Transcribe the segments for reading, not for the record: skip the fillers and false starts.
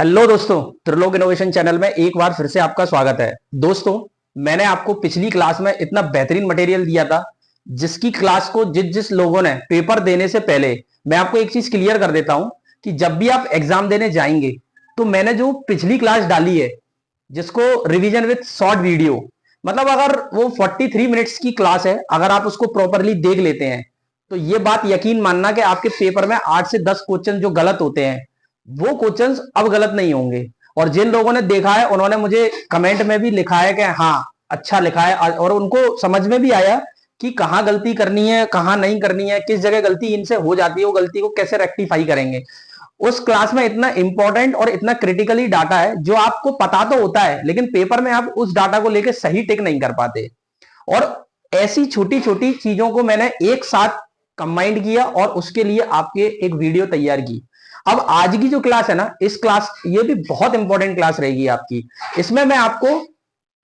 Hello दोस्तों, Trilok innovation channel में एक बार फिर से आपका स्वागत है। दोस्तों, मैंने आपको पिछली क्लास में इतना बेहतरीन मटेरियल दिया था जिसकी क्लास को जिस जिस लोगों ने पेपर देने से पहले मैं आपको एक चीज क्लियर कर देता हूं कि जब भी आप एग्जाम देने जाएंगे तो मैंने जो पिछली क्लास डाली है जिसको रिवीजन विद शॉर्ट वीडियो, मतलब अगर वो 43 मिनट्स की क्लास है, अगर आप उसको प्रॉपरली देख लेते हैं तो ये बात यकीन मानना कि आपके पेपर में 8 से 10 क्वेश्चन जो गलत होते हैं वो क्वेश्चंस अब गलत नहीं होंगे। और जिन लोगों ने देखा है उन्होंने मुझे कमेंट में भी लिखा है कि हाँ अच्छा लिखा है, और उनको समझ में भी आया कि कहाँ गलती करनी है कहाँ नहीं करनी है, किस जगह गलती इनसे हो जाती है, वो गलती को कैसे रेक्टिफाई करेंगे। उस क्लास में इतना इंपॉर्टेंट और इतना क्रिटिकली डाटा है जो आपको पता तो होता है लेकिन पेपर में आप उस डाटा को लेकर सही टिक नहीं कर पाते। और ऐसी छोटी छोटी चीजों को मैंने एक साथ कंबाइंड किया और उसके लिए आपके एक वीडियो तैयार की। अब आज की जो क्लास है ना, इस क्लास ये भी बहुत इंपॉर्टेंट क्लास रहेगी आपकी। इसमें मैं आपको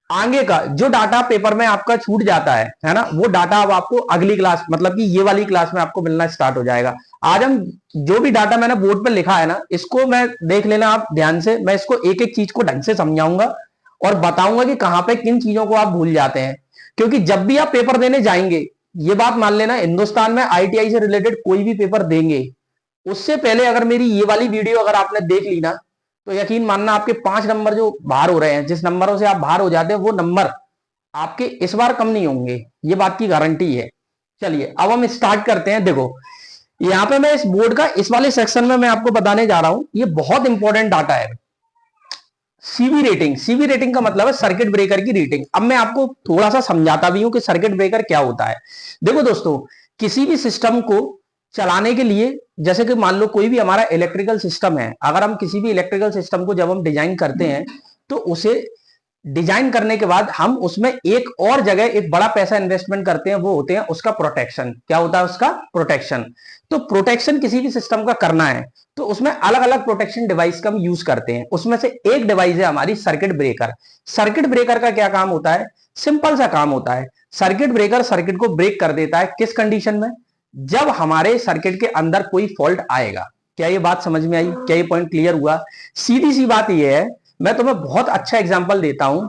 आगे का जो डाटा पेपर में आपका छूट जाता है ना, वो डाटा अब आपको अगली क्लास मतलब कि ये वाली क्लास में आपको मिलना स्टार्ट हो जाएगा। आज हम जो भी डाटा मैंने बोर्ड पर लिखा है ना, इसको मैं देख लेना आप ध्यान से। मैं इसको एक एक चीज को ढंग से समझाऊंगा और बताऊंगा कि कहां पे किन चीजों को आप भूल जाते हैं। क्योंकि जब भी आप पेपर देने जाएंगे, ये बात मान लेना, हिंदुस्तान में आईटीआई से रिलेटेड कोई भी पेपर देंगे उससे पहले अगर मेरी ये वाली वीडियो अगर आपने देख ली ना, तो यकीन मानना आपके 5 नंबर जो बाहर हो रहे हैं, जिस नंबरों से आप बाहर हो जाते हैं, वो नंबर आपके इस बार कम नहीं होंगे, ये बात की गारंटी है। चलिए अब हम स्टार्ट करते हैं। देखो यहाँ पे मैं इस बोर्ड का इस वाले सेक्शन में मैं आपको बताने जा रहा हूं, ये बहुत इंपॉर्टेंट डाटा है। सीवी रेटिंग, सीवी रेटिंग का मतलब है सर्किट ब्रेकर की रेटिंग। अब मैं आपको थोड़ा सा समझाता भी हूं कि सर्किट ब्रेकर क्या होता है। देखो दोस्तों, किसी भी सिस्टम को चलाने के लिए, जैसे कि मान लो कोई भी हमारा इलेक्ट्रिकल सिस्टम है, अगर हम किसी भी इलेक्ट्रिकल सिस्टम को जब हम डिजाइन करते हैं तो उसे डिजाइन करने के बाद हम उसमें एक और जगह एक बड़ा पैसा इन्वेस्टमेंट करते हैं, वो होते हैं उसका प्रोटेक्शन। क्या होता है उसका? प्रोटेक्शन। तो प्रोटेक्शन किसी भी सिस्टम का करना है तो उसमें अलग अलग प्रोटेक्शन डिवाइस का हम यूज करते हैं। उसमें से एक डिवाइस है हमारी सर्किट ब्रेकर। सर्किट ब्रेकर का क्या काम होता है? सिंपल सा काम होता है। सर्किट ब्रेकर सर्किट को ब्रेक कर देता है। किस कंडीशन में? जब हमारे सर्किट के अंदर कोई फॉल्ट आएगा। क्या ये बात समझ में आई? क्या ये पॉइंट क्लियर हुआ? सीधी सी बात ये है, मैं तुम्हें बहुत अच्छा एग्जांपल देता हूं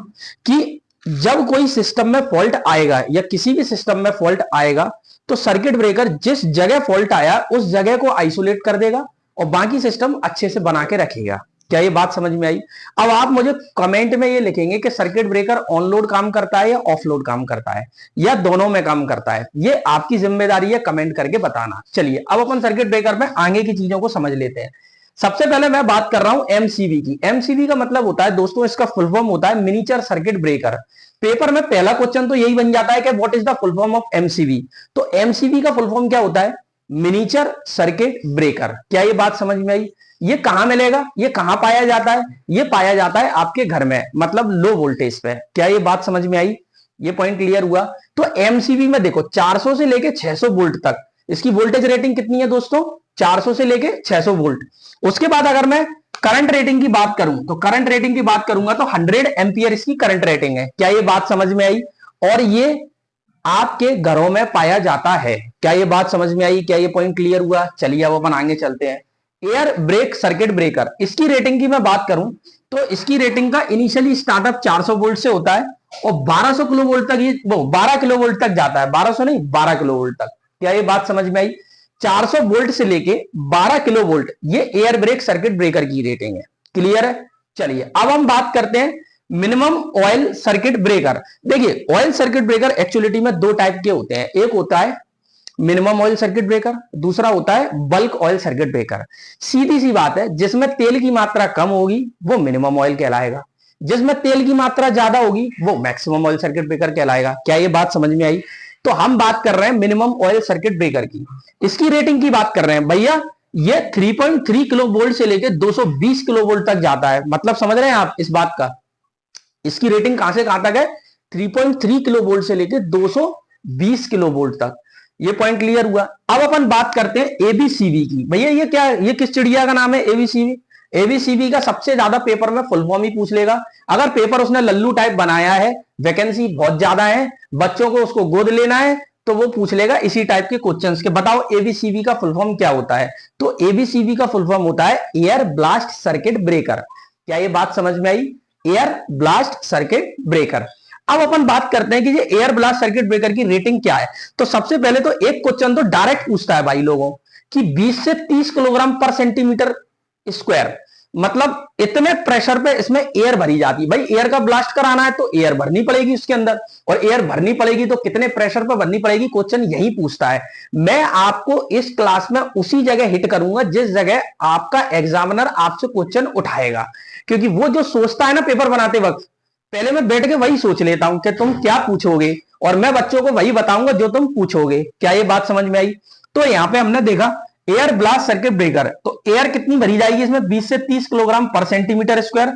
कि जब कोई सिस्टम में फॉल्ट आएगा या किसी भी सिस्टम में फॉल्ट आएगा तो सर्किट ब्रेकर जिस जगह फॉल्ट आया उस जगह को आइसोलेट कर देगा और बाकी सिस्टम अच्छे से बना के रखेगा। क्या ये बात समझ में आई? अब आप मुझे कमेंट में ये लिखेंगे कि सर्किट ब्रेकर ऑन लोड काम करता है या ऑफ लोड काम करता है या दोनों में काम करता है। ये आपकी जिम्मेदारी है कमेंट करके बताना। चलिए अब अपन सर्किट ब्रेकर में आगे की चीजों को समझ लेते हैं। सबसे पहले मैं बात कर रहा हूं एमसीबी की। एमसीबी का मतलब होता है दोस्तों, इसका फुल फॉर्म होता है मिनिएचर सर्किट ब्रेकर। पेपर में पहला क्वेश्चन तो यही बन जाता है कि what is the full form of MCB. तो एमसीबी का फुल फॉर्म क्या होता है? Miniature circuit breaker. क्या ये बात समझ में आई? ये कहां मिलेगा? ये कहां पाया जाता है? ये पाया जाता है आपके घर में, मतलब लो वोल्टेज पे। क्या ये बात समझ में आई? ये पॉइंट क्लियर हुआ? तो एमसीबी में देखो 400 से लेके 600 वोल्ट तक इसकी वोल्टेज रेटिंग कितनी है दोस्तों? 400 से लेके 600 वोल्ट। उसके बाद अगर मैं करंट रेटिंग की बात करूं तो करंट रेटिंग की बात करूंगा तो 100 एम्पियर इसकी करंट रेटिंग है। क्या ये बात समझ में आई? और ये आपके घरों में पाया जाता है। क्या ये बात समझ में आई? क्या ये पॉइंट क्लियर हुआ? चलिए अब अपन आगे चलते हैं। एयर ब्रेक सर्किट ब्रेकर, इसकी रेटिंग की मैं बात करूं तो इसकी रेटिंग का इनिशियली स्टार्टअप 400 वोल्ट से होता है और 1200 किलो वोल्ट तक, ये वो 12 किलो वोल्ट तक जाता है। 1200 नहीं, 12 किलो वोल्ट तक। क्या ये बात समझ में आई? 400 वोल्ट से लेके 12 किलो वोल्ट ये एयर ब्रेक सर्किट ब्रेकर की रेटिंग है। क्लियर है? चलिए अब हम बात करते हैं मिनिमम ऑयल सर्किट ब्रेकर। देखिए ऑयल सर्किट ब्रेकर एक्चुअलिटी में दो टाइप के होते हैं। एक होता है मिनिमम ऑयल सर्किट ब्रेकर, दूसरा होता है बल्क ऑयल सर्किट ब्रेकर। सीधी सी बात है, जिसमें तेल की मात्रा कम होगी वो मिनिमम ऑयल कहलाएगा, जिसमें तेल की मात्रा ज्यादा होगी वो मैक्सिमम ऑयल सर्किट ब्रेकर कहलाएगा। क्या ये बात समझ में आई? तो हम बात कर रहे हैं मिनिमम ऑयल सर्किट ब्रेकर की। इसकी रेटिंग की बात कर रहे हैं भैया, ये 3.3 किलो वोल्ट से लेकर 220 किलो वोल्ट तक जाता है। मतलब समझ रहे हैं आप इस बात का? इसकी रेटिंग कहां से कहां तक है? 3.3 किलो वोल्ट से लेकर 220 किलो वोल्ट तक। ये पॉइंट क्लियर हुआ? अब अपन बात करते हैं एबीसीबी की। भैया ये क्या, ये किस चिड़िया का नाम है? एबीसीबी। एबीसीबी का सबसे ज्यादा पेपर में फुल फॉर्म ही पूछ लेगा। अगर पेपर उसने लल्लू टाइप बनाया है, वैकेंसी बहुत ज्यादा है, बच्चों को उसको गोद लेना है, तो वो पूछ लेगा इसी टाइप के क्वेश्चंस के बताओ एबीसीबी का फुल फॉर्म क्या होता है। तो एबीसीबी का फुल फॉर्म होता है एयर ब्लास्ट सर्किट ब्रेकर। क्या ये बात समझ में आई? Air blast circuit breaker. अब अपन बात करते हैं कि ये एयर ब्लास्ट सर्किट ब्रेकर की रेटिंग क्या है। तो सबसे पहले तो एक क्वेश्चन तो डायरेक्ट पूछता है भाई लोगों कि 20 से 30 किलोग्राम पर सेंटीमीटर स्क्वायर, मतलब इतने प्रेशर पे इसमें एयर भरी जाती है। भाई एयर का ब्लास्ट कराना है तो एयर भरनी पड़ेगी उसके अंदर, और एयर भरनी पड़ेगी तो कितने प्रेशर पर भरनी पड़ेगी, क्वेश्चन यही पूछता है। मैं आपको इस क्लास में उसी जगह हिट करूंगा जिस जगह आपका एग्जामिनर आपसे क्वेश्चन उठाएगा, क्योंकि वो जो सोचता है ना पेपर बनाते वक्त, पहले मैं बैठ के वही सोच लेता हूं कि तुम क्या पूछोगे, और मैं बच्चों को वही बताऊंगा जो तुम पूछोगे। क्या ये बात समझ में आई? तो यहां पे हमने देखा एयर ब्लास्ट सर्किट ब्रेकर, तो एयर कितनी भरी जाएगी इसमें? 20 से 30 किलोग्राम पर सेंटीमीटर स्क्वायर।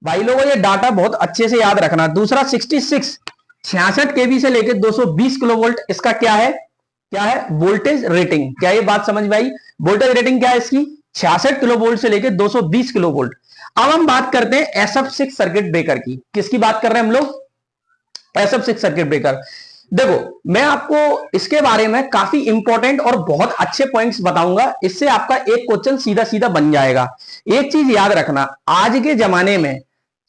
भाई लोगों ये डाटा बहुत अच्छे से याद रखना। दूसरा 66 केवी से लेकर 220 किलो वोल्ट, इसका क्या है? क्या है? Voltage rating. क्या ये बात समझ में आई? वोल्टेज रेटिंग क्या है इसकी? 66 किलो वोल्ट से लेकर 220 किलो वोल्ट। अब हम बात करते हैं SF6 सर्किट ब्रेकर की। किसकी बात कर रहे हैं हम लोग? SF6 circuit breaker. देखो मैं आपको इसके बारे में काफी इंपॉर्टेंट और बहुत अच्छे पॉइंट्स बताऊंगा, इससे आपका एक क्वेश्चन सीधा सीधा बन जाएगा। एक चीज याद रखना, आज के जमाने में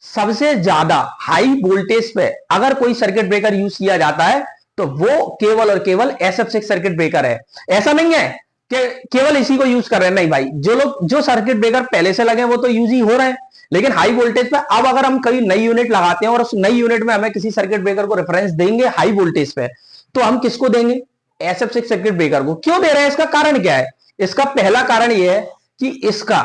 सबसे ज्यादा हाई वोल्टेज पे अगर कोई सर्किट ब्रेकर यूज किया जाता है तो वो केवल और केवल SF6 सर्किट ब्रेकर है। ऐसा नहीं है कि केवल इसी को यूज कर रहे हैं, नहीं भाई, जो लोग जो सर्किट ब्रेकर पहले से लगे वो तो यूज ही हो रहे हैं, लेकिन हाई वोल्टेज पे अब अगर हम कभी नई यूनिट लगाते हैं और उस नई यूनिट में हमें किसी सर्किट ब्रेकर को रेफरेंस देंगे हाई वोल्टेज पे, तो हम किसको देंगे? SF6 सर्किट ब्रेकर को। क्यों दे रहे हैं? इसका कारण क्या है? इसका पहला कारण यह है कि इसका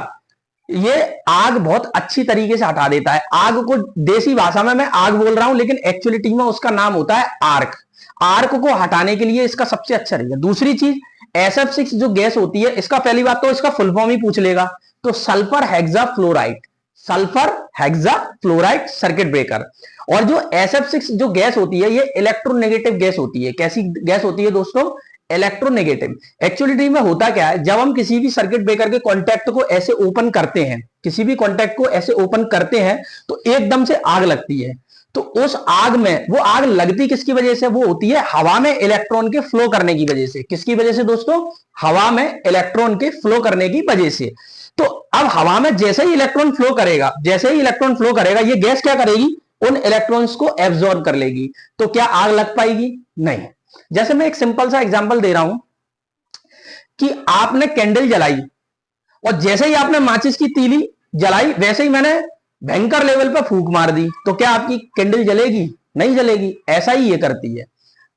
ये आग बहुत अच्छी तरीके से हटा देता है। आग को देसी भाषा में मैं आग बोल रहा हूं, लेकिन एक्चुअलिटी में उसका नाम होता है आर्क। आर्क को हटाने के लिए इसका सबसे अच्छा रहेगा। दूसरी चीज, SF6 जो गैस होती है, इसका पहली बात तो इसका फुल फॉर्म ही पूछ लेगा, तो sulphur hexa fluoride, sulphur hexa fluoride circuit breaker. और जो SF6 जो गैस होती है ये इलेक्ट्रोनेगेटिव गैस होती है। कैसी गैस होती है दोस्तों? इलेक्ट्रोनेगेटिव। एक्चुअली में होता क्या है, जब हम किसी भी सर्किट ब्रेकर के कॉन्टैक्ट को ऐसे ओपन करते हैं, किसी भी कॉन्टैक्ट को ऐसे ओपन करते हैं तो एकदम से आग लगती है। तो उस आग में, वो आग लगती किसकी वजह से? वो होती है हवा में इलेक्ट्रॉन के फ्लो करने की वजह से। किसकी वजह से दोस्तों? हवा में इलेक्ट्रॉन के फ्लो करने की वजह से। तो अब हवा में जैसे ही इलेक्ट्रॉन फ्लो करेगा, जैसे ही इलेक्ट्रॉन फ्लो करेगा, ये गैस क्या करेगी? उन इलेक्ट्रॉन्स को एब्जॉर्ब कर लेगी। तो क्या आग लग पाएगी? नहीं। जैसे मैं एक सिंपल सा एग्जांपल दे रहा हूं कि आपने कैंडल जलाई और जैसे ही आपने माचिस की तीली जलाई, वैसे ही मैंने भयंकर लेवल पर फूंक मार दी, तो क्या आपकी कैंडल जलेगी? नहीं जलेगी। ऐसा ही ये करती है।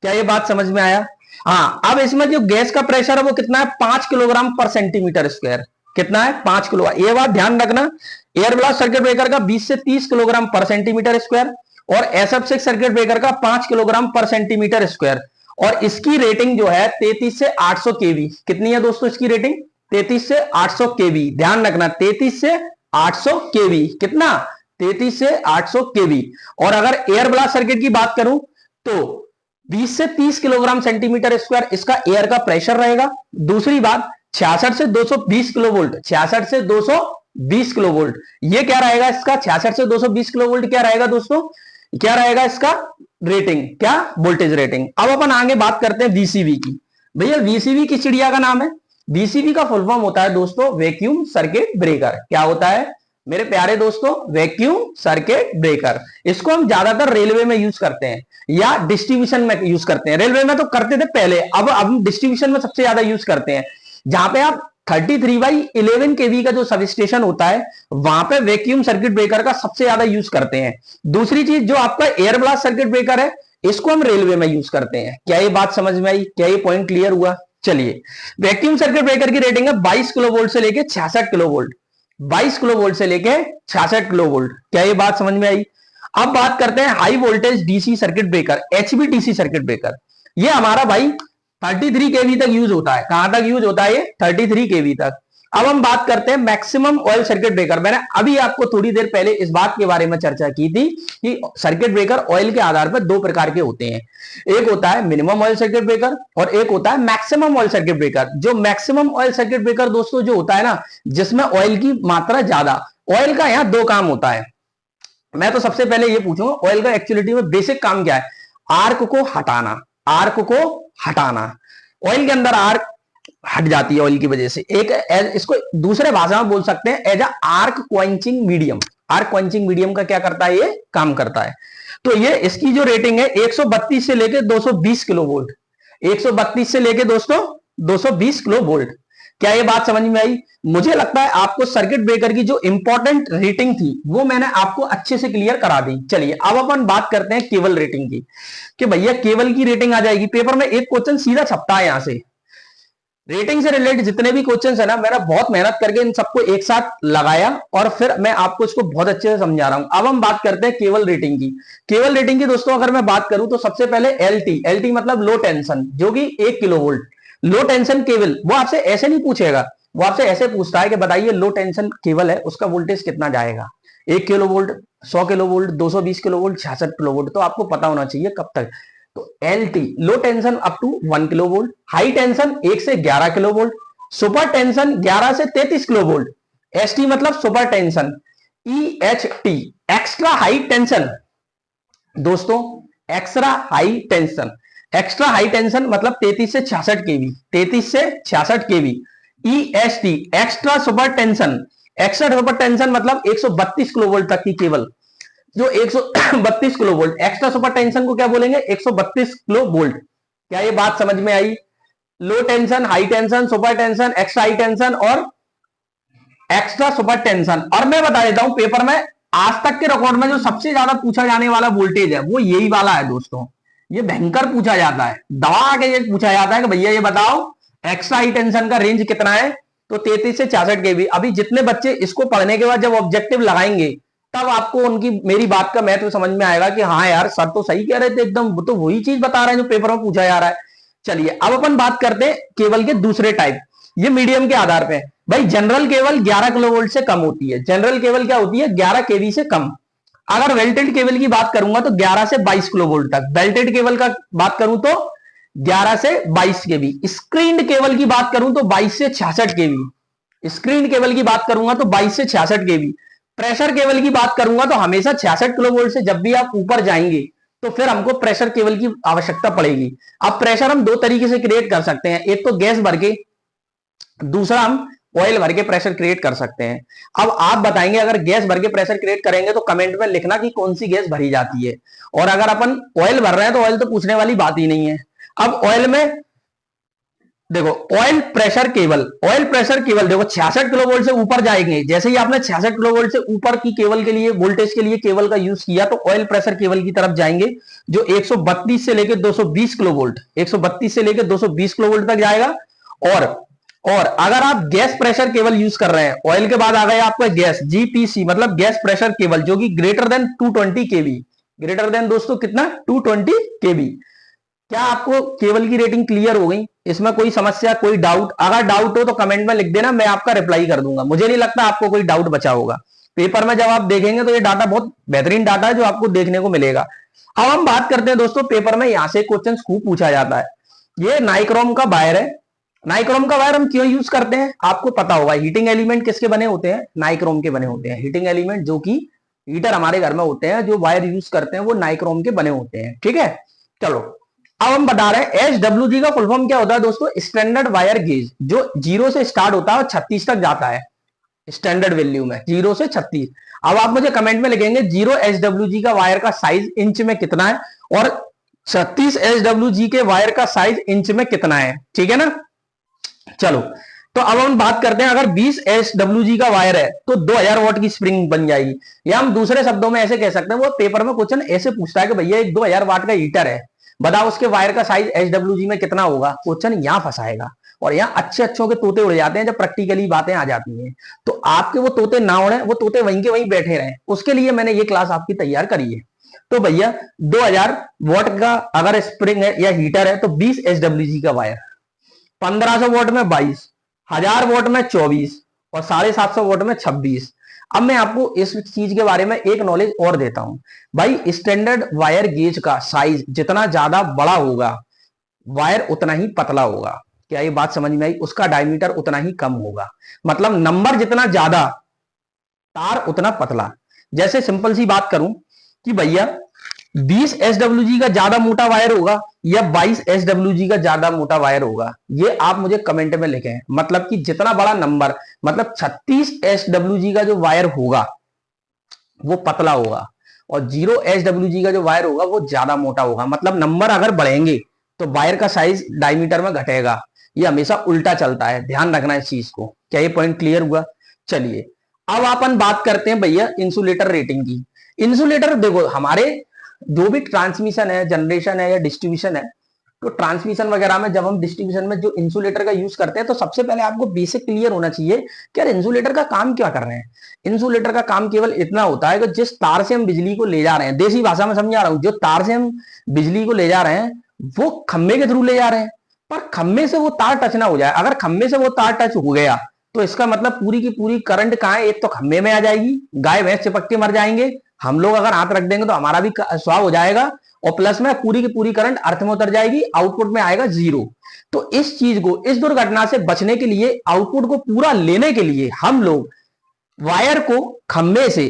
क्या ये बात समझ में आया? हाँ। अब इसमें जो गैस का प्रेशर है वो कितना है? 5 किलोग्राम पर सेंटीमीटर स्क्वायर। कितना है? 5 किलो। ये बात ध्यान रखना, एयर ब्लास्ट सर्किट ब्रेकर का 20 से 30 किलोग्राम पर सेंटीमीटर स्क्वायर और SF6 सर्किट ब्रेकर का 5 किलोग्राम पर सेंटीमीटर स्क्वायर। और इसकी रेटिंग जो है 33 से 800 केवी। कितनी है दोस्तों इसकी रेटिंग? 33 से 800 केवी। ध्यान रखना, 33 से 800 केवी। कितना? 33 से 800 केवी। और अगर एयर ब्लास्ट सर्किट की बात करूं तो 20 से 30 किलोग्राम सेंटीमीटर स्क्वायर इसका एयर का प्रेशर रहेगा। दूसरी बात, 66 से 220 किलो वोल्ट, 66 से 220 किलो वोल्ट, ये क्या रहेगा इसका? 66 से 220 किलो वोल्ट क्या रहेगा दोस्तों? क्या रहेगा इसका रेटिंग? क्या? Voltage rating. अब अपन आगे बात करते हैं VCV की। भैया VCV की चिड़िया का नाम है। VCV का फुल फॉर्म होता है दोस्तों वैक्यूम सर्किट ब्रेकर। क्या होता है मेरे प्यारे दोस्तों? Vacuum circuit breaker. इसको हम ज्यादातर रेलवे में यूज करते हैं या डिस्ट्रीब्यूशन में यूज करते हैं। रेलवे में तो करते थे पहले, अब हम डिस्ट्रीब्यूशन में सबसे ज्यादा यूज करते हैं, जहां पे आप 33/11 केवी का जो सब स्टेशन होता है वहां पे वैक्यूम सर्किट ब्रेकर का सबसे ज्यादा यूज करते हैं। दूसरी चीज, जो आपका एयर ब्लास्ट सर्किट ब्रेकर है इसको हम रेलवे में यूज करते हैं। क्या ये बात समझ में आई? क्या ये पॉइंट क्लियर हुआ? चलिए, वैक्यूम सर्किट ब्रेकर की रेटिंग है 22 किलो वोल्ट से लेके 66 किलो वोल्ट। 22 किलो वोल्ट से लेके 66 किलो वोल्ट। क्या ये बात समझ में आई? अब बात करते हैं high voltage DC circuit breaker, HVDC circuit breaker. ये हमारा भाई 33 केवी तक यूज होता है। कहां तक यूज होता है ये? 33 केवी तक। अब हम बात करते हैं मैक्सिमम ऑयल सर्किट ब्रेकर। मैंने अभी आपको थोड़ी देर पहले इस बात के बारे में चर्चा की थी कि सर्किट ब्रेकर ऑयल के आधार पर दो प्रकार के होते हैं। एक होता है मिनिमम ऑयल सर्किट ब्रेकर और एक होता है मैक्सिमम ऑयल सर्किट ब्रेकर। जो मैक्सिमम ऑयल सर्किट ब्रेकर दोस्तों जो होता है ना, जिसमें ऑयल की मात्रा ज्यादा। ऑयल का यहां दो काम होता है। मैं तो सबसे पहले ये पूछूंगा, ऑयल का एक्चुअलिटी में बेसिक काम क्या है? आर्क को हटाना। आर्क को हटाना। ऑयल के अंदर आर्क हट जाती है ऑयल की वजह से। एक इसको दूसरे भाषा में बोल सकते हैं as a arc quenching medium. Arc quenching medium का क्या करता है, ये काम करता है। तो ये इसकी जो रेटिंग है 132 से लेके 220 किलो वोल्ट, 132 से लेके दोस्तों 220 किलो वोल्ट। क्या ये बात समझ में आई? मुझे लगता है आपको सर्किट ब्रेकर की जो इंपॉर्टेंट रेटिंग थी वो मैंने आपको अच्छे से क्लियर करा दी। चलिए अब अपन बात करते हैं केबल रेटिंग की, कि भैया केबल की रेटिंग आ जाएगी पेपर में, एक क्वेश्चन सीधा छपता है यहां से। रेटिंग से रिलेटेड जितने भी क्वेश्चंस है ना, मैंने बहुत मेहनत करके इन सबको एक साथ लगाया और फिर मैं आपको इसको बहुत अच्छे से समझा रहा हूं। अब हम बात करते हैं केबल रेटिंग की। केबल रेटिंग की दोस्तों अगर मैं बात करूं तो सबसे पहले एलटी मतलब लो टेंशन, जो कि 1 किलो वोल्ट लो टेंशन केबल। वो आपसे ऐसे नहीं पूछेगा, वो आपसे ऐसे पूछता है कि बताइए लो टेंशन केबल है उसका वोल्टेज कितना जाएगा, 1 kilo volt, 100 kilo volt, 220 kilo volt, 66 kilo volt. तो आपको पता होना चाहिए कब तक। तो LT low tension up to 1 kilo volt, high tension 1 से 11 किलो वोल्ट, सुपर टेंशन 11 से 33 किलो वोल्ट, एसटी मतलब super tension, EHT extra high tension. दोस्तों extra high tension, extra high tension मतलब 33 से 66 केवी, 33 से 66 KV. EST extra super tension, extra super tension मतलब 132 kilo volt तक की केबल, जो 132 kilo volt. Extra super tension को क्या बोलेंगे, 132 किलो वोल्ट। क्या ये बात समझ में आई? Low tension, high tension, super tension, extra high tension और एक्स्ट्रा सुपर टेंशन। और मैं बता देता हूं पेपर में आज तक के रिकॉर्ड में जो सबसे ज्यादा पूछा जाने वाला वोल्टेज है वो यही वाला है दोस्तों। ये भयंकर पूछा जाता है, दबा के ये पूछा जाता है कि भैया ये बताओ एक्स्ट्रा हाई टेंशन का रेंज कितना है, तो 33 से 66 केवी। अभी जितने बच्चे इसको पढ़ने के बाद जब ऑब्जेक्टिव लगाएंगे तब आपको उनकी मेरी बात का महत्व समझ में आएगा कि हाँ यार सर तो सही कह रहे थे एकदम, वो तो वही चीज बता रहे हैं जो पेपर में पूछा जा रहा है। चलिए अब अपन बात करते हैं केबल के दूसरे टाइप, ये मीडियम के आधार पे। भाई जनरल केबल 11 किलो वोल्ट से कम होती है, जनरल केबल क्या होती है, 11 केवी से कम। अगर वेल्टेड केबल की बात करूंगा तो 11 से 22 किलो वोल्ट तक, बेल्टेड केबल का बात करूं तो 11 से 22 केवी। स्क्रीन्ड केबल की बात करूं तो 22 से 66 केवी, स्क्रीन केबल की बात करूंगा तो 22 से 66 केवी। प्रेशर केबल की बात करूंगा तो हमेशा 66 किलो वोल्ट से जब भी आप ऊपर जाएंगे तो फिर हमको प्रेशर केबल की आवश्यकता पड़ेगी। अब प्रेशर हम दो तरीके से क्रिएट कर सकते हैं, एक तो गैस भर के, दूसरा हम ऑयल भर के प्रेशर क्रिएट कर सकते हैं। अब आप बताएंगे अगर गैस भर के प्रेशर क्रिएट करेंगे तो कमेंट में लिखना कि कौन सी गैस भरी जाती है, और अगर अपन ऑयल भर रहे हैं तो ऑयल तो पूछने वाली बात ही नहीं है। अब ऑयल में देखो oil pressure cable, oil pressure cable देखो 66 किलो वोल्ट से ऊपर जाएंगे, जैसे ही आपने 66 किलो वोल्ट से ऊपर की केबल के लिए वोल्टेज के लिए केबल का यूज किया तो ऑयल प्रेशर केबल की तरफ जाएंगे जो 132 से लेकर 220 किलो वोल्ट, 132 से लेकर 220 किलो वोल्ट तक जाएगा। और अगर आप गैस प्रेशर केबल यूज कर रहे हैं, ऑयल के बाद आ गया आपका गैस, जीपीसी मतलब गैस प्रेशर केबल, जो कि ग्रेटर देन 220 केवी, ग्रेटर देन दोस्तों कितना 220 केवी। क्या आपको केबल की रेटिंग क्लियर हो गई? इसमें कोई समस्या, कोई डाउट? अगर डाउट हो तो कमेंट में लिख देना, मैं आपका रिप्लाई कर दूंगा। मुझे नहीं लगता आपको कोई डाउट बचा होगा। पेपर में जब आप देखेंगे तो ये डाटा बहुत बेहतरीन डाटा है जो आपको देखने को मिलेगा। अब हम बात करते हैं दोस्तों, पेपर में यहां से क्वेश्चन खूब पूछा जाता है। ये नाइक्रोम का वायर है। नाइक्रोम का वायर हम क्यों यूज करते हैं आपको पता होगा। हीटिंग एलिमेंट किसके बने होते हैं? नाइक्रोम के बने होते हैं। हीटिंग एलिमेंट जो कि हीटर हमारे घर में होते हैं, जो वायर यूज करते हैं वो नाइक्रोम के बने होते हैं, ठीक है। चलो अब हम बता रहे हैं एसडब्ल्यूजी का फुल फॉर्म क्या होता है दोस्तों? स्टैंडर्ड वायर गेज, जो 0 से स्टार्ट होता है और 36 तक जाता है स्टैंडर्ड वैल्यू में, 0 से 36। अब आप मुझे कमेंट में लिखेंगे 0 एसडब्ल्यूजी का वायर का साइज इंच में कितना है और 36 एसडब्ल्यूजी के वायर का साइज इंच में कितना है, ठीक है ना। चलो तो अब हम बात करते हैं, अगर 20 एसडब्ल्यूजी का वायर है तो 2000 वॉट की स्प्रिंग बन जाएगी। या हम दूसरे शब्दों में ऐसे कह सकते हैं, वो पेपर में क्वेश्चन ऐसे पूछता है कि भैया एक 2000 वाट का हीटर है, बताओ उसके वायर का साइज एसडब्ल्यूजी में कितना होगा। क्वेश्चन यहां फंसाएगा और यहाँ अच्छे अच्छों के तोते उड़ जाते हैं जब प्रैक्टिकली बातें आ जाती हैं। तो आपके वो तोते ना उड़े, वो तोते वहीं के वहीं बैठे रहे, उसके लिए मैंने ये क्लास आपकी तैयार करी है। तो भैया 2000 वॉट का अगर स्प्रिंग है या हीटर है तो 20 एसडब्ल्यूजी का वायर, 1500 वॉट में 22, 1000 वॉट में 24 और 750 वॉट में 26। अब मैं आपको इस चीज के बारे में एक नॉलेज और देता हूं भाई। स्टैंडर्ड वायर गेज का साइज जितना ज्यादा बड़ा होगा वायर उतना ही पतला होगा। क्या ये बात समझ में आई? उसका डायमीटर उतना ही कम होगा, मतलब नंबर जितना ज्यादा तार उतना पतला। जैसे सिंपल सी बात करूं कि भैया 20 एसडब्ल्यूजी का ज्यादा मोटा वायर होगा या 22 एसडब्ल्यूजी का ज्यादा मोटा वायर होगा, ये आप मुझे कमेंट में लिखें। मतलब कि जितना बड़ा नंबर, मतलब 36 एसडब्ल्यूजी का जो वायर होगा वो पतला होगा, और 0 SWG का जो वायर होगा वो ज्यादा मोटा होगा। मतलब नंबर अगर बढ़ेंगे तो वायर का साइज डायमीटर में घटेगा। ये हमेशा उल्टा चलता है, ध्यान रखना इस चीज को। क्या ये पॉइंट क्लियर हुआ? चलिए अब अपन बात करते हैं भैया इंसुलेटर रेटिंग की। इंसुलेटर देखो, हमारे जो भी ट्रांसमिशन है, जनरेशन है या डिस्ट्रीब्यूशन है, तो ट्रांसमिशन वगैरह में जब हम डिस्ट्रीब्यूशन में जो इंसुलेटर का यूज करते हैं, तो सबसे पहले आपको बेसिक क्लियर होना चाहिए कि यार इंसुलेटर का काम क्या कर रहे हैं। इंसुलेटर का काम केवल इतना होता है कि जिस तार से हम बिजली को ले जा रहे हैं, देसी भाषा में समझा रहा हूं, जो तार से हम बिजली को ले जा रहे हैं वो खंभे के थ्रू ले जा रहे हैं, पर खंभे से वो तार टच ना हो जाए। अगर खंभे से वो तार टच हो गया तो इसका मतलब पूरी की पूरी करंट कहां है? एक तो खंभे में आ जाएगी, गाय भैंस चिपक के मर जाएंगे, हम लोग अगर हाथ रख देंगे तो हमारा भी स्वाह हो जाएगा, और प्लस में पूरी की पूरी करंट अर्थ में उतर जाएगी, आउटपुट में आएगा 0। तो इस चीज को, इस दुर्घटना से बचने के लिए, आउटपुट को पूरा लेने के लिए हम लोग वायर को खंभे से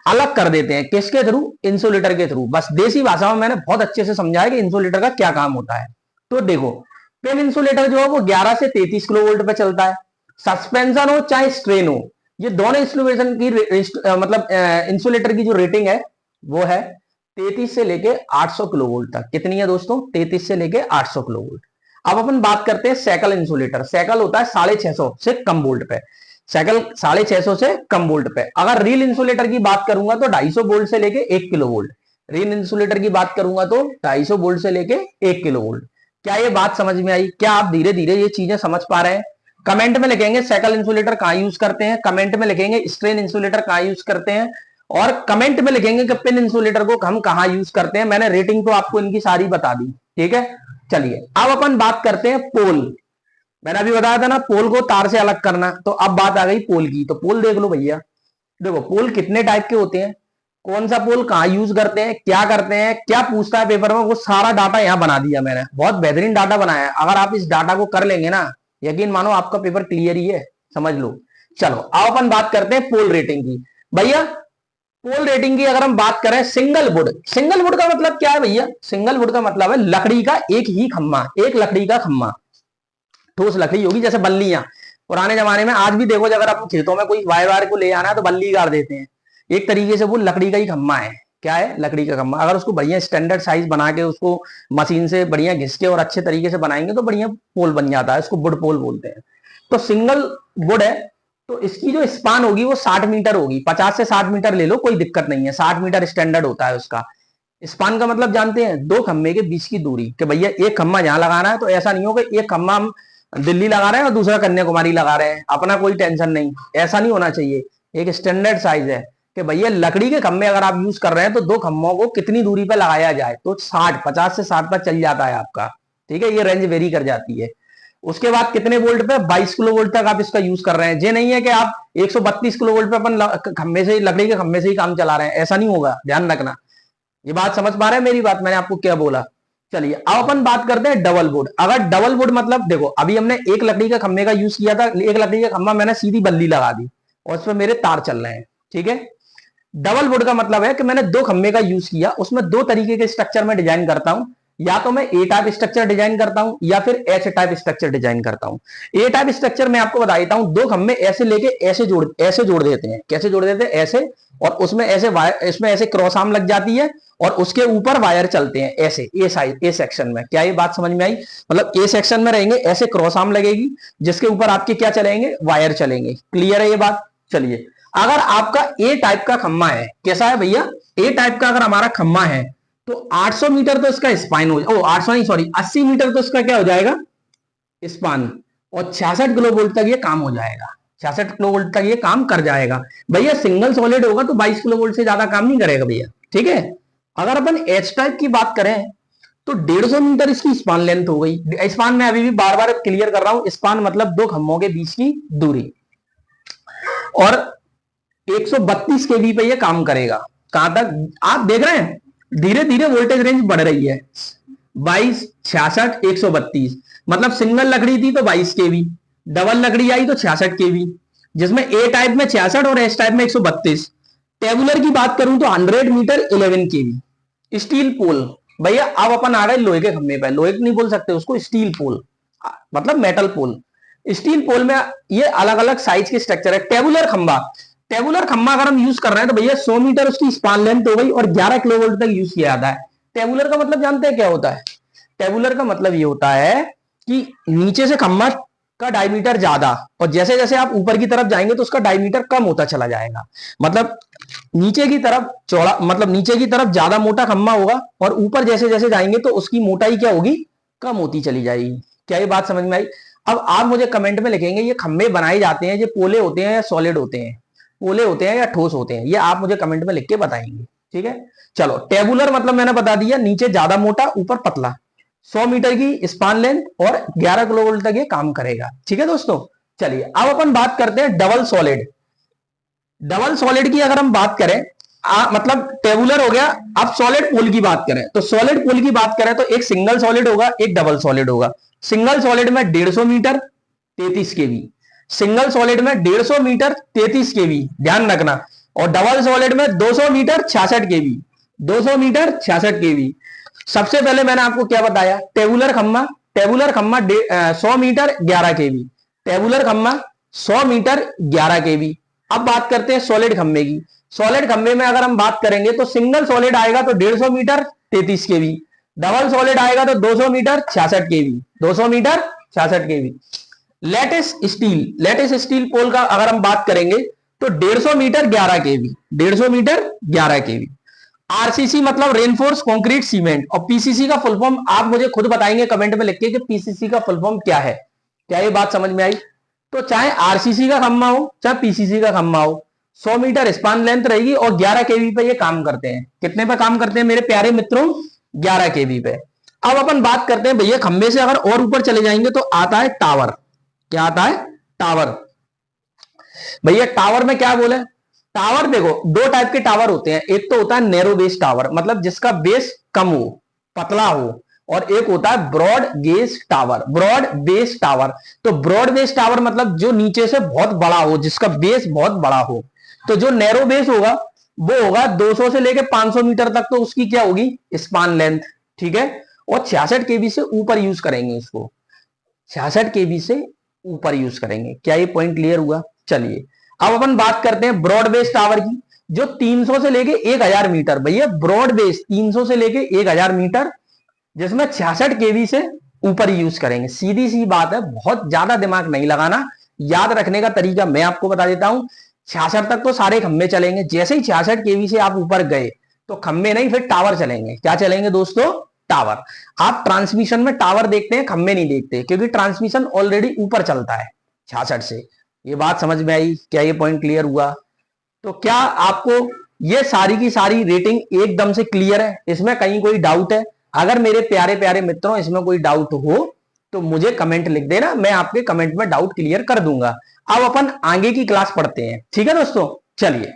अलग कर देते हैं। किसके थ्रू? इंसुलेटर के थ्रू। बस देसी भाषा में मैंने बहुत अच्छे से समझाया कि इंसुलेटर का क्या काम होता है। तो देखो, पिन इंसुलेटर जो है वो 11 से 33 किलो वोल्ट पे चलता है। सस्पेंशन हो चाहे स्ट्रेन हो, ये दोनों इंसुलेशन की मतलब इंसुलेटर की जो रेटिंग है वो है 33 से लेके 800 किलो वोल्ट तक। कितनी है दोस्तों? 33 से लेके 800 किलो वोल्ट। अब अपन बात करते हैं सैकल इंसुलेटर। सैकल होता है 650 से कम वोल्ट पे। साइकिल 650 से कम वोल्ट पे। अगर रील इंसुलेटर की बात करूंगा तो 250 वोल्ट से लेके 1 किलो वोल्ट। रील इंसुलेटर की बात करूंगा तो 250 वोल्ट से लेके 1 किलो वोल्ट। क्या ये बात समझ में आई? क्या आप धीरे धीरे ये चीजें समझ पा रहे हैं? कमेंट में लिखेंगे साइकिल इंसुलेटर कहां यूज करते हैं, कमेंट में लिखेंगे स्ट्रेन इंसुलेटर कहां यूज करते हैं, और कमेंट में लिखेंगे कि पिन इंसुलेटर को हम कहां यूज करते हैं। मैंने रेटिंग तो आपको इनकी सारी बता दी, ठीक है। चलिए अब अपन बात करते हैं पोल। मैंने अभी बताया था ना पोल को तार से अलग करना, तो अब बात आ गई पोल की। तो पोल देख लो भैया, देखो पोल कितने टाइप के होते हैं, कौन सा पोल कहां यूज करते हैं, क्या करते हैं, क्या पूछता है पेपर में, वो सारा डाटा यहां बना दिया मैंने। बहुत बेहतरीन डाटा बनाया है। अगर आप इस डाटा को कर लेंगे ना, यकीन मानो आपका पेपर क्लियर ही है, समझ लो। चलो अब अपन बात करते हैं पोल रेटिंग की। भैया पोल रेटिंग की अगर हम बात करें, सिंगल वुड। सिंगल वुड का मतलब क्या है भैया? सिंगल वुड का मतलब है लकड़ी का एक ही खम्मा, एक लकड़ी का खम्मा, ठोस लकड़ी होगी, जैसे बल्लियां पुराने जमाने में। आज भी देखो, अगर आप खेतों में कोई वायर वायर को ले आना है तो बल्ली गाड़ देते हैं। एक तरीके से वो लकड़ी का ही खम्मा है। क्या है? लकड़ी का खम्मा। अगर उसको बढ़िया स्टैंडर्ड साइज बना के उसको मशीन से बढ़िया घिस के और अच्छे तरीके से बनाएंगे तो बढ़िया पोल बन जाता है। इसको वुड पोल बोलते हैं। तो सिंगल वुड है तो इसकी जो स्पान होगी वो 60 मीटर होगी। 50 से 60 मीटर ले लो, कोई दिक्कत नहीं है, 60 मीटर स्टैंडर्ड होता है उसका। स्पान का मतलब जानते हैं? दो खम्भे के बीच की दूरी। कि भैया एक खम्मा जहां लगाना है तो ऐसा नहीं होगा एक खम्मा हम दिल्ली लगा रहे हैं और दूसरा कन्याकुमारी लगा रहे हैं, अपना कोई टेंशन नहीं, ऐसा नहीं होना चाहिए। एक स्टैंडर्ड साइज है कि भैया लकड़ी के खम्भे अगर आप यूज कर रहे हैं तो दो खम्भों को कितनी दूरी पर लगाया जाए, तो 60, 50 से 60 पर चल जाता है आपका, ठीक है। ये रेंज वेरी कर जाती है। उसके बाद कितने वोल्ट पे? 22 किलो वोल्ट तक आप इसका यूज कर रहे हैं। ये नहीं है कि आप 132 किलो वोल्ट पे अपन खम्भे से, लकड़ी के खम्भे से ही काम चला रहे हैं, ऐसा नहीं होगा, ध्यान रखना। ये बात समझ पा रहे हैं मेरी बात? मैंने आपको क्या बोला? चलिए अब अपन बात करते हैं डबल वुड। अगर डबल वुड मतलब देखो, अभी हमने एक लकड़ी का खम्भे का यूज किया था, एक लकड़ी का खम्भा मैंने सीधी बल्ली लगा दी और उसमें मेरे तार चल रहे हैं, ठीक है। डबल वुड का मतलब है कि मैंने दो खम्भे का यूज किया, उसमें दो तरीके के स्ट्रक्चर में डिजाइन करता हूं। या तो मैं ए टाइप स्ट्रक्चर डिजाइन करता हूं या फिर एच टाइप स्ट्रक्चर डिजाइन करता हूं। ए टाइप स्ट्रक्चर में आपको बता देता हूं, दो खम्भे ऐसे लेके ऐसे जोड़ देते हैं। कैसे जोड़ देते हैं? ऐसे, और उसमें ऐसे वायर, इसमें ऐसे क्रॉस आर्म लग जाती है और उसके ऊपर वायर चलते हैं ऐसे, ए साइज, ए सेक्शन में। क्या ये बात समझ में आई? मतलब ए सेक्शन में रहेंगे, ऐसे क्रॉस आर्म लगेगी जिसके ऊपर आपके क्या चलेंगे? वायर चलेंगे। क्लियर है ये बात? चलिए अगर आपका ए टाइप का खम्मा है, कैसा है भैया? ए टाइप का अगर हमारा खम्मा है तो 800 मीटर तो इसका स्पाइन हो, 800 नहीं सॉरी 80 मीटर तो इसका क्या हो जाएगा? स्पान। और 66 किलो वोल्ट तक ये काम हो जाएगा, 66 किलो वोल्ट तक ये काम कर जाएगा। भैया सिंगल सॉलिड होगा तो 22 किलो वोल्ट से ज्यादा काम नहीं करेगा भैया, ठीक है। अगर अपन एच टाइप की बात करें तो 150 मीटर इसकी स्पान लेंथ हो गई। स्पान में अभी भी बार बार क्लियर कर रहा हूं, स्पान मतलब दो खम्भों के बीच की दूरी। और 132 केवी पे ये काम करेगा। कहां तक आप देख रहे हैं? धीरे धीरे वोल्टेज रेंज बढ़ रही है, 22, 66, 132। मतलब सिंगल लकड़ी थी तो 22 केवी, डबल लकड़ी आई तो 66 केवी, जिसमें ए टाइप में 66 और एस टाइप में 132। टेबुलर की बात करूं तो 100 मीटर 11 केवी। स्टील पोल, भैया अब अपन आ गए लोहे के खंभे पे। लोहे नहीं बोल सकते उसको, स्टील पोल मतलब मेटल पोल। स्टील पोल में ये अलग अलग साइज के स्ट्रक्चर है। टेबुलर खंभा, टेबुलर खम्मा अगर हम यूज कर रहे हैं तो भैया 100 मीटर उसकी स्पान लेंथ हो गई और 11 किलो वोल्ट तक यूज किया जाता है। टेबुलर का मतलब जानते हैं क्या होता है? टेबुलर का मतलब ये होता है कि नीचे से खम्मा का डायमीटर ज्यादा और जैसे जैसे आप ऊपर की तरफ जाएंगे तो उसका डायमीटर कम होता चला जाएगा। मतलब नीचे की तरफ चौड़ा, मतलब नीचे की तरफ ज्यादा मोटा खम्मा होगा और ऊपर जैसे जैसे जाएंगे तो उसकी मोटाई क्या होगी? कम होती चली जाएगी। क्या ये बात समझ में आई? अब आप मुझे कमेंट में लिखेंगे ये खम्भे बनाए जाते हैं, ये पोले होते हैं या सॉलिड होते हैं, पोले होते हैं या ठोस होते हैं, ये आप मुझे कमेंट में लिख के बताएंगे। ठीक है, चलो टेबुलर मतलब मैंने बता दिया, नीचे ज्यादा मोटा ऊपर पतला, 100 मीटर की स्पान लेंथ और 11 किलो वोल्ट तक ये काम करेगा। ठीक है दोस्तों, चलिए अब अपन बात करते हैं डबल सॉलिड। डबल सॉलिड की अगर हम बात करें, मतलब टेबुलर हो गया, अब सॉलिड पोल की बात करें तो सॉलिड पोल की बात करें तो एक सिंगल सॉलिड होगा, एक डबल सॉलिड होगा। सिंगल सॉलिड में 150 मीटर 33 केवी, सिंगल सॉलिड में 150 मीटर 33 केवी, ध्यान रखना। और डबल सॉलिड में 200 मीटर 66 केवी, 200 मीटर 66 केवी। सबसे पहले मैंने आपको क्या बताया? टेबुलर खम्मा, टेबुलर खम्मा 100 मीटर 11 केवी, टेबुलर खम्मा 100 मीटर 11 केवी। अब बात करते हैं सॉलिड खम्भे की। सॉलिड खम्भे में अगर हम बात करेंगे तो सिंगल सॉलिड आएगा तो 150 मीटर 33 केवी, डबल सॉलिड आएगा तो 200 मीटर 66 केवी, 200 मीटर 66 केवी। लेटिस स्टील, लेटिस स्टील पोल का अगर हम बात करेंगे तो 150 मीटर 11 केवी, 150 मीटर 11 केवी। आरसीसी मतलब रेनफोर्स कंक्रीट सीमेंट, और पीसीसी का फुल फॉर्म आप मुझे खुद बताएंगे कमेंट में लिख के कि पीसीसी का फुल फॉर्म क्या है। क्या ये बात समझ में आई? तो चाहे आरसीसी का खम्मा हो चाहे पीसीसी का खम्मा हो, 100 मीटर स्पान लेंथ रहेगी और 11 केवी पे ये काम करते हैं। कितने पे काम करते हैं मेरे प्यारे मित्रों? 11 केवी पे। अब अपन बात करते हैं भैया खंबे से अगर और ऊपर चले जाएंगे तो आता है टावर। क्या आता है? टावर। भैया टावर में क्या बोले? टावर देखो दो टाइप के टावर होते हैं, एक तो होता है नैरो बेस टावर, मतलब जिसका बेस कम हो, पतला हो, और एक होता है broad gauge tower, broad base tower. तो ब्रॉड बेस टावर मतलब जो नीचे से बहुत बड़ा हो, जिसका बेस बहुत बड़ा हो। तो जो नैरो बेस होगा वो होगा 200 से लेके 500 मीटर तक, तो उसकी क्या होगी? Span length. ठीक है, और 66 केबी से ऊपर यूज करेंगे इसको, 66 केबी से ऊपर यूज करेंगे। क्या ये पॉइंट क्लियर हुआ? चलिए अब अपन बात करते हैं ब्रॉड बेस टावर की, जो 300 से लेके 1000 मीटर। भैया ब्रॉड बेस 300 से लेके 1000 मीटर, जिसमें 66 केवी से ऊपर यूज करेंगे। सीधी सी बात है, बहुत ज्यादा दिमाग नहीं लगाना, याद रखने का तरीका मैं आपको बता देता हूं। 66 तक तो सारे खंबे चलेंगे, जैसे ही 66 केवी से आप ऊपर गए तो खंबे नहीं, फिर टावर चलेंगे। क्या चलेंगे दोस्तों? टावर। आप ट्रांसमिशन में टावर देखते हैं, खंबे नहीं देखते, क्योंकि ट्रांसमिशन ऑलरेडी ऊपर चलता है 66 से। ये बात समझ में आई? क्या ये पॉइंट क्लियर हुआ? तो क्या आपको ये सारी की सारी रेटिंग एकदम से क्लियर है? इसमें कहीं कोई डाउट है? अगर मेरे प्यारे प्यारे मित्रों इसमें कोई डाउट हो तो मुझे कमेंट लिख देना, मैं आपके कमेंट में डाउट क्लियर कर दूंगा। अब अपन आगे की क्लास पढ़ते हैं। ठीक है दोस्तों, चलिए।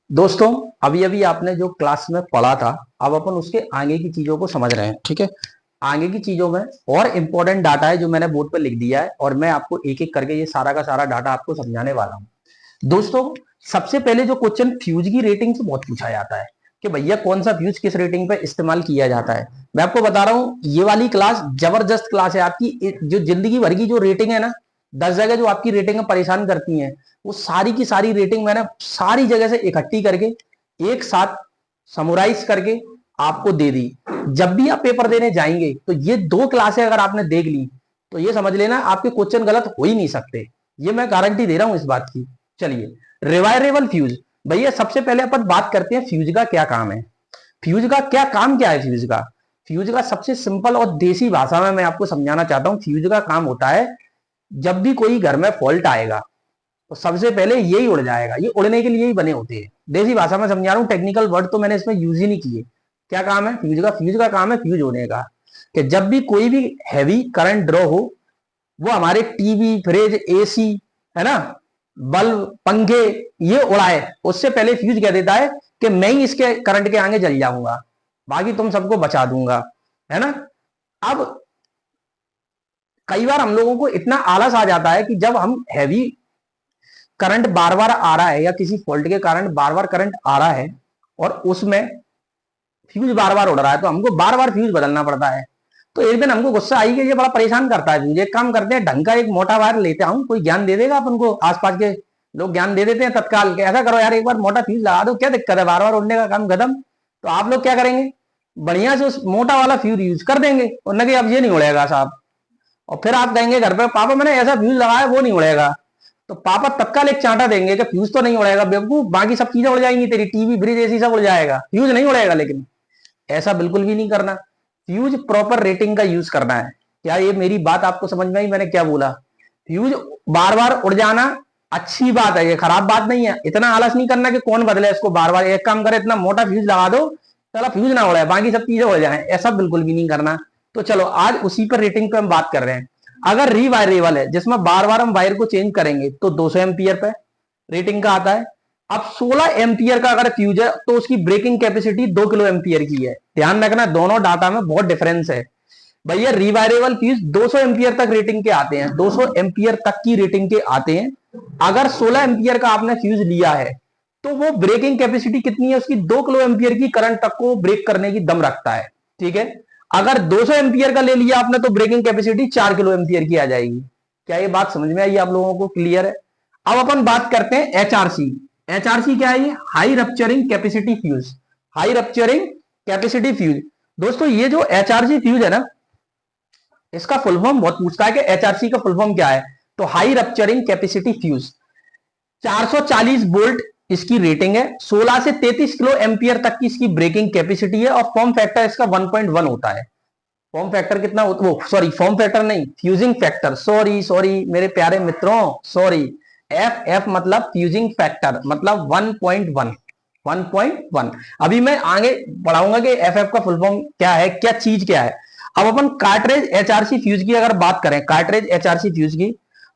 दोस्तों अभी अभी आपने जो क्लास में पढ़ा था, अब अपन उसके आगे की चीजों को समझ रहे हैं। ठीक है, आगे की चीजों में और इंपॉर्टेंट डाटा है जो मैंने बोर्ड पर लिख दिया है, और मैं आपको एक एक करके ये सारा का सारा डाटा आपको समझाने वाला हूं। दोस्तों सबसे पहले जो क्वेश्चन फ्यूज की रेटिंग से बहुत पूछा जाता है कि भैया कौन सा फ्यूज किस रेटिंग पे इस्तेमाल किया जाता है, मैं आपको बता रहा हूं ये वाली क्लास जबरदस्त क्लास है आपकी। जो जिंदगी भर की जो रेटिंग है ना, 10 जगह जो आपकी रेटिंग परेशान करती है, वो सारी की सारी रेटिंग मैंने सारी जगह से इकट्ठी करके एक साथ समराइज करके आपको दे दी। जब भी आप पेपर देने जाएंगे तो ये दो क्लासें अगर आपने देख ली तो ये समझ लेना आपके क्वेश्चन गलत हो ही नहीं सकते, ये मैं गारंटी दे रहा हूं इस बात की। चलिए, रिवायरेबल फ्यूज। भैया सबसे पहले अपन बात करते हैं फ्यूज का क्या काम है। फ्यूज का क्या काम क्या है? फ्यूज का, फ्यूज का सबसे सिंपल और देसी भाषा में मैं आपको समझाना चाहता हूं। फ्यूज का काम होता है, जब भी कोई घर में फॉल्ट आएगा तो सबसे पहले यही उड़ जाएगा, ये उड़ने के लिए ही बने होते हैं। देसी भाषा में समझा रहा हूं, टेक्निकल वर्ड तो मैंने इसमें यूज ही नहीं किए। क्या काम है फ्यूज का? फ्यूज का काम है फ्यूज होने का, कि जब भी कोई भी हैवी करंट ड्रॉ हो, वो हमारे टीवी फ्रिज एसी है ना, बल्ब पंखे ये उड़ाए, उससे पहले फ्यूज कह देता है कि मैं ही इसके करंट के आगे जल जाऊंगा, बाकी तुम सबको बचा दूंगा, है ना। अब कई बार हम लोगों को इतना आलस आ जाता है कि जब हम हैवी करंट बार बार आ रहा है या किसी फॉल्ट के कारण बार बार करंट आ रहा है और उसमें फ्यूज बार बार उड़ रहा है, तो हमको बार बार फ्यूज बदलना पड़ता है। तो एक दिन हमको गुस्सा आई कि ये बड़ा परेशान करता है फ्यूज। एक काम करते हैं, ढंग का एक मोटा वायर लेते आऊं, कोई ज्ञान दे देगा अपन को, आसपास के लोग ज्ञान दे देते हैं तत्काल के, ऐसा करो यार एक बार मोटा फ्यूज लगा दो, क्या दिक्कत है, बार बार उड़ने का काम खत्म। तो आप लोग क्या करेंगे, बढ़िया से उस मोटा वाला फ्यूज यूज कर देंगे, और न कि अब ये नहीं उड़ेगा साहब। और फिर आप कहेंगे घर पे, पापा मैंने ऐसा फ्यूज लगाया वो नहीं उड़ेगा, तो पापा तत्काल एक चांटा देंगे कि फ्यूज तो नहीं उड़ेगा बेवकूफ, बाकी सब चीजें उड़ जाएंगी तेरी, टीवी फ्रिज एसी सब उड़ जाएगा, फ्यूज नहीं उड़ेगा। लेकिन ऐसा बिल्कुल भी नहीं करना, फ्यूज प्रॉपर रेटिंग का यूज करना है। क्या ये मेरी बात आपको समझ में आई, मैंने क्या बोला? फ्यूज बार बार उड़ जाना अच्छी बात है, ये खराब बात नहीं है। इतना आलस नहीं करना कि कौन बदले इसको बार बार, एक काम करे इतना मोटा फ्यूज लगा दो, चलो फ्यूज ना उड़े बाकी सब चीजें उड़ जाए, ऐसा बिल्कुल भी नहीं करना। तो चलो आज उसी पर रेटिंग पे हम बात कर रहे हैं। अगर रीवायरेबल है, जिसमें बार बार हम वायर को चेंज करेंगे, तो 200 एम्पियर पे रेटिंग का आता है। अब 16 एम्पियर का अगर फ्यूज है तो उसकी ब्रेकिंग कैपेसिटी 2 किलो एम्पियर की है। ध्यान रखना दोनों डाटा में बहुत डिफरेंस है भैया। रिवायरेबल फ्यूज 200 एम्पियर तक रेटिंग के आते हैं, 200 एम्पियर तक की रेटिंग के आते हैं। अगर 16 एम्पियर का आपने फ्यूज लिया है तो वो ब्रेकिंग कैपेसिटी कितनी है उसकी, 2 किलो एम्पियर की करंट तक को ब्रेक करने की दम रखता है। ठीक है, अगर 200 एम्पियर का ले लिया आपने तो ब्रेकिंग कैपेसिटी 4 किलो एम्पियर की आ जाएगी। क्या ये बात समझ में आई आप लोगों को, क्लियर है? अब अपन बात करते हैं एचआरसी। एचआरसी क्या है? ये high rupturing capacity fuse, high rupturing capacity fuse. दोस्तों ये जो एचआरसी फ्यूज है ना, इसका फुल फॉर्म बहुत पूछता है कि एचआरसी का फुल फॉर्म क्या है, तो high rupturing capacity fuse. 440 volt इसकी रेटिंग है, 16 से 33 किलो एम्पियर तक की इसकी ब्रेकिंग कैपेसिटी है, और फॉर्म फैक्टर इसका 1.1 होता है। फॉर्म फैक्टर कितना होता है, सॉरी फॉर्म फैक्टर नहीं, फ्यूजिंग फैक्टर, सॉरी मेरे प्यारे मित्रों, सॉरी। एफ मतलब फ्यूजिंग फैक्टर, मतलब 1.1। अभी मैं आगे बढ़ाऊंगा कि एफ का फुल फॉर्म क्या है, क्या चीज क्या है। अब अपन कार्ट्रेज एचआरसी फ्यूज की अगर बात करें, कार्ट्रेज एचआरसी फ्यूज की,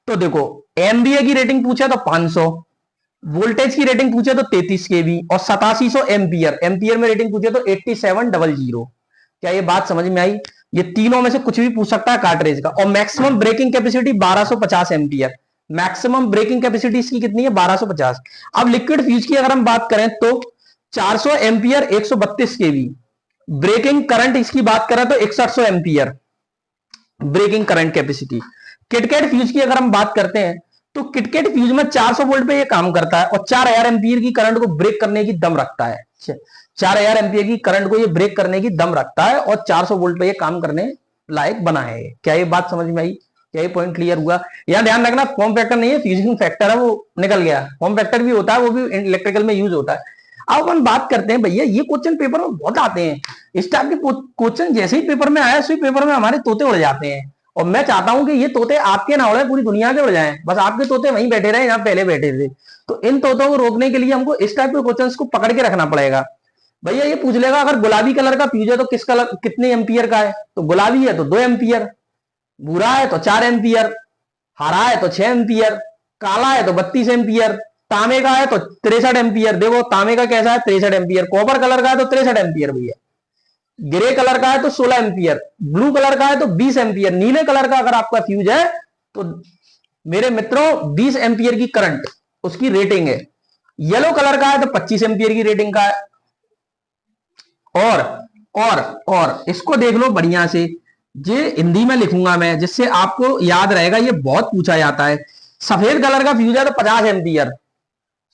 तो देखो एमबीए की रेटिंग पूछे तो 500, वोल्टेज की रेटिंग पूछे तो 33 केवी, और 8700 एम्पियर, एम्पियर में रेटिंग पूछे तो 8700। क्या ये बात समझ में आई? ये तीनों में से कुछ भी पूछ सकता है कार्ट्रेज का। और maximum breaking capacity 1250 ampere, maximum breaking capacity इसकी कितनी है, 1250। अब लिक्विड फ्यूज की अगर हम बात करें तो 400 एम्पियर, 132 केवी, ब्रेकिंग करंट इसकी बात करें तो 6100 ampere breaking current capacity. Kitkat fuse की अगर हम बात करते हैं तो किटकैट फ्यूज में 400 वोल्ट पे ये काम करता है, और 4000 एम्पियर की करंट को ब्रेक करने की दम रखता है। 4000 एम्पियर की करंट को ये ब्रेक करने की दम रखता है, और 400 वोल्ट पे ये काम करने लायक बना है। क्या ये बात समझ में आई? क्या ये पॉइंट क्लियर हुआ? यहां ध्यान रखना फॉर्म फैक्टर नहीं है, फ्यूजिंग फैक्टर है, वो निकल गया। फॉर्म फैक्टर भी होता है, वो भी इलेक्ट्रिकल में यूज होता है। अब हम बात करते हैं भैया, ये क्वेश्चन पेपर में बहुत आते हैं, इस टाइप के क्वेश्चन जैसे ही पेपर में आया, उसी पेपर में हमारे तोते उड़ जाते हैं। और मैं चाहता हूं कि ये तोते आपके ना उड़े, पूरी दुनिया के उड़ जाएं, बस आपके तोते वहीं बैठे रहे जहां पहले बैठे थे। तो इन तोतों को रोकने के लिए हमको इस टाइप के क्वेश्चंस को पकड़ के रखना पड़ेगा। भैया ये पूछ लेगा अगर गुलाबी कलर का फ्यूज है तो किस कलर, कितने एम्पियर का है, तो गुलाबी है तो 2 एम्पियर, भूरा है तो 4 एम्पियर, हरा है तो 6 एम्पियर, काला है तो 32 एम्पियर, तांबे का है तो 63 एम्पियर। देखो तांबे का कैसा है, 63 एम्पियर, कॉपर कलर का है तो 63 एम्पियर भैया, ग्रे कलर का है तो 16 एम्पियर, ब्लू कलर का है तो 20 एम्पियर, नीले कलर का अगर आपका फ्यूज है तो मेरे मित्रों 20 एम्पियर की करंट उसकी रेटिंग है। येलो कलर का है तो 25 एम्पियर की रेटिंग का है। और इसको देख लो बढ़िया से, ये हिंदी में लिखूंगा मैं जिससे आपको याद रहेगा, ये बहुत पूछा जाता है। सफेद कलर का फ्यूज है तो 50 एम्पियर,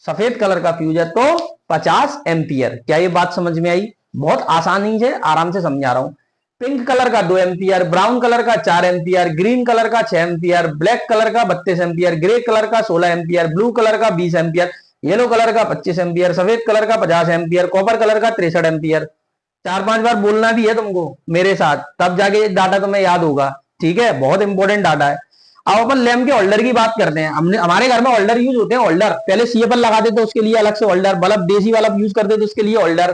सफेद कलर का फ्यूज है तो 50 एम्पियर। क्या ये बात समझ में आई? बहुत आसानी से आराम से समझा रहा हूं। पिंक कलर का 2 एम्पियर, ब्राउन कलर का 4 एम्पियर, ग्रीन कलर का 6 एम्पियर, ब्लैक कलर का 32 एम्पियर, ग्रे कलर का 16 एम्पियर, ब्लू कलर का 20 एम्पियर, येलो कलर का 25 एम्पियर, सफेद कलर का 50 एम्पियर, कॉपर कलर का 63 एम्पियर। 4-5 बार बोलना भी है तुमको मेरे साथ, तब जाके डाटा तुम्हें याद होगा। ठीक है, बहुत इंपॉर्टेंट डाटा है। अब अपन लैम्प के होल्डर की बात करते हैं। हमने हमारे घर में होल्डर यूज होते हैं, होल्डर पहले सीएफएल लगाते थे उसके लिए अलग से होल्डर, बल्ब देसी वाला यूज करते थे उसके लिए होल्डर।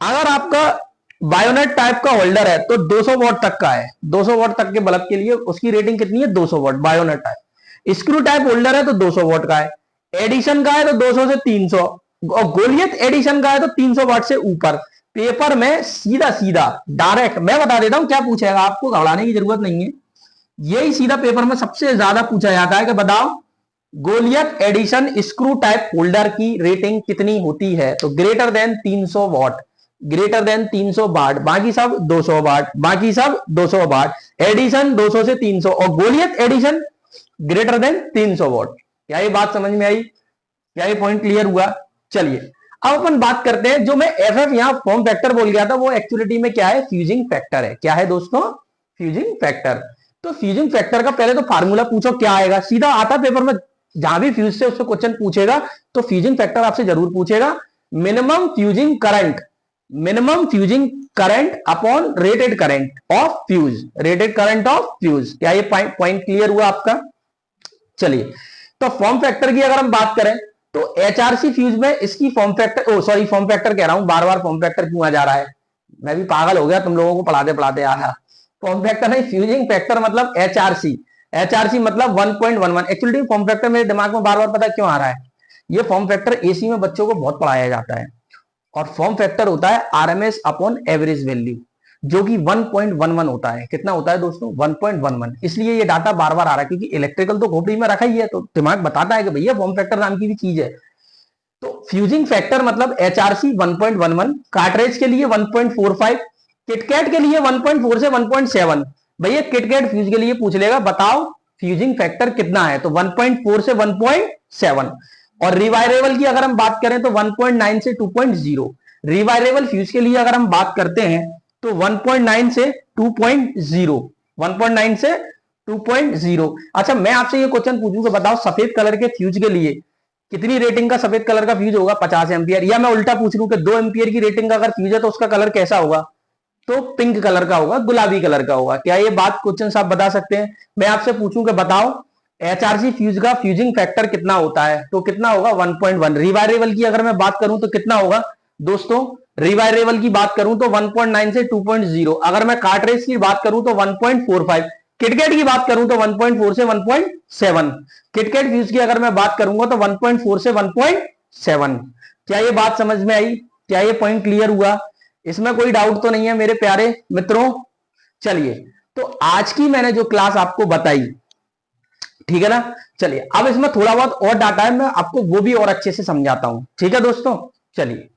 अगर आपका बायोनेट टाइप का होल्डर है तो 200 वॉट तक का है, 200 वॉट तक के बल्ब के लिए उसकी रेटिंग कितनी है, 200 what BioNTech type. Screw type holder है तो 200 वॉट का है, एडिशन का है तो 200 से 300, और गोलियत एडिशन का है तो 300 वॉट से ऊपर। पेपर में सीधा सीधा डायरेक्ट मैं बता देता हूं क्या पूछेगा, आपको घबराने की जरूरत नहीं है। यही सीधा पेपर में सबसे ज्यादा पूछा जाता है कि बताओ Goliath Edison screw type holder की रेटिंग कितनी होती है, तो greater than 300 watt. Greater than 300 watt, बाकी सब 200 वाट, बाकी सब 200 वाट, एडिशन 200 से 300 और गोलियत एडिशन ग्रेटर देन 300 वाट। क्या ये बात समझ में आई? क्या ये पॉइंट क्लियर हुआ? चलिए अब अपन बात करते हैं, जो मैं एफ एफ यहां फॉर्म फैक्टर बोल गया था वो एक्चुअलिटी में क्या है? फ्यूजिंग फैक्टर है। क्या है दोस्तों? Fusing factor. तो फ्यूजिंग फैक्टर का पहले तो फार्मूला पूछो क्या आएगा, सीधा आता पेपर में, जहां भी फ्यूज से उससे क्वेश्चन पूछेगा तो फ्यूजिंग फैक्टर आपसे जरूर पूछेगा। Minimum fusing current, minimum fusing current upon rated current of fuse, rated current of fuse. क्या ये पॉइंट क्लियर हुआ आपका? चलिए तो फॉर्म फैक्टर की अगर हम बात करें तो एचआरसी फ्यूज में इसकी फॉर्म फैक्टर, ओ सॉरी फॉर्म फैक्टर कह रहा हूं, बार बार फॉर्म फैक्टर क्यों आ जा रहा है, मैं भी पागल हो गया तुम लोगों को पढ़ाते पढ़ाते। आया फॉर्म फैक्टर नहीं, फ्यूजिंग फैक्टर मतलब एचआरसी, एचआरसी मतलब 1.11। एक्चुअली फॉर्म फैक्टर मेरे दिमाग में बार बार पता क्यों आ रहा है, ये फॉर्म फैक्टर एसी में बच्चों को बहुत पढ़ाया जाता है और फॉर्म फैक्टर होता है आरएमएस अपॉन एवरेज वैल्यू, जो कि 1.11 होता है। कितना होता है दोस्तों? 1.11। इसलिए ये डाटा बार बार आ रहा है क्योंकि इलेक्ट्रिकल तो खोपड़ी में रखा ही है, तो दिमाग बताता है कि भैया फॉर्म फैक्टर नाम की भी चीज है। तो फ्यूजिंग फैक्टर मतलब एचआरसी 1.11, कार्ट्रेज के लिए 1.45, किटकैट के लिए 1.4 से 1.7। भैया किटकैट फ्यूज के लिए पूछ लेगा बताओ फ्यूजिंग फैक्टर कितना है, तो 1.4 से 1.7। और रिवायरेबल की अगर हम बात करें तो 1.9 से 2.0। रिवायरेबल फ्यूज के लिए अगर हम बात करते हैं तो 1.9 से 2.0, 1.9 से 2.0। अच्छा मैं आपसे ये क्वेश्चन पूछूंगा, बताओ सफेद कलर के फ्यूज के लिए कितनी रेटिंग का सफेद कलर का फ्यूज होगा? 50 एम्पियर। या मैं उल्टा पूछ लूं कि 2 एम्पियर की रेटिंग का अगर फ्यूज है तो उसका कलर कैसा होगा? तो पिंक कलर का होगा, गुलाबी कलर का होगा। क्या ये बात क्वेश्चन आप बता सकते हैं? मैं आपसे पूछूं कि बताओ एचआरसी फ्यूज का फ्यूजिंग फैक्टर कितना होता है, तो कितना होगा? 1.1। रिवायरेबल की अगर मैं बात करूं तो कितना होगा दोस्तों? रिवायरेबल की बात करूं तो 1.9 से 2.0। अगर मैं कार्ट्रेज की बात करूं तो 1.45। किटकैट की बात करूं तो 1.4 से 1.7। किटकैट फ्यूज की अगर मैं बात करूंगा तो 1.4 से 1.7। क्या ये बात समझ में आई? क्या ये पॉइंट क्लियर हुआ? इसमें कोई डाउट तो नहीं है मेरे प्यारे मित्रों? चलिए तो आज की मैंने जो क्लास आपको बताई, ठीक है ना, चलिए अब इसमें थोड़ा बहुत और डाटा है, मैं आपको वो भी और अच्छे से समझाता हूं। ठीक है दोस्तों, चलिए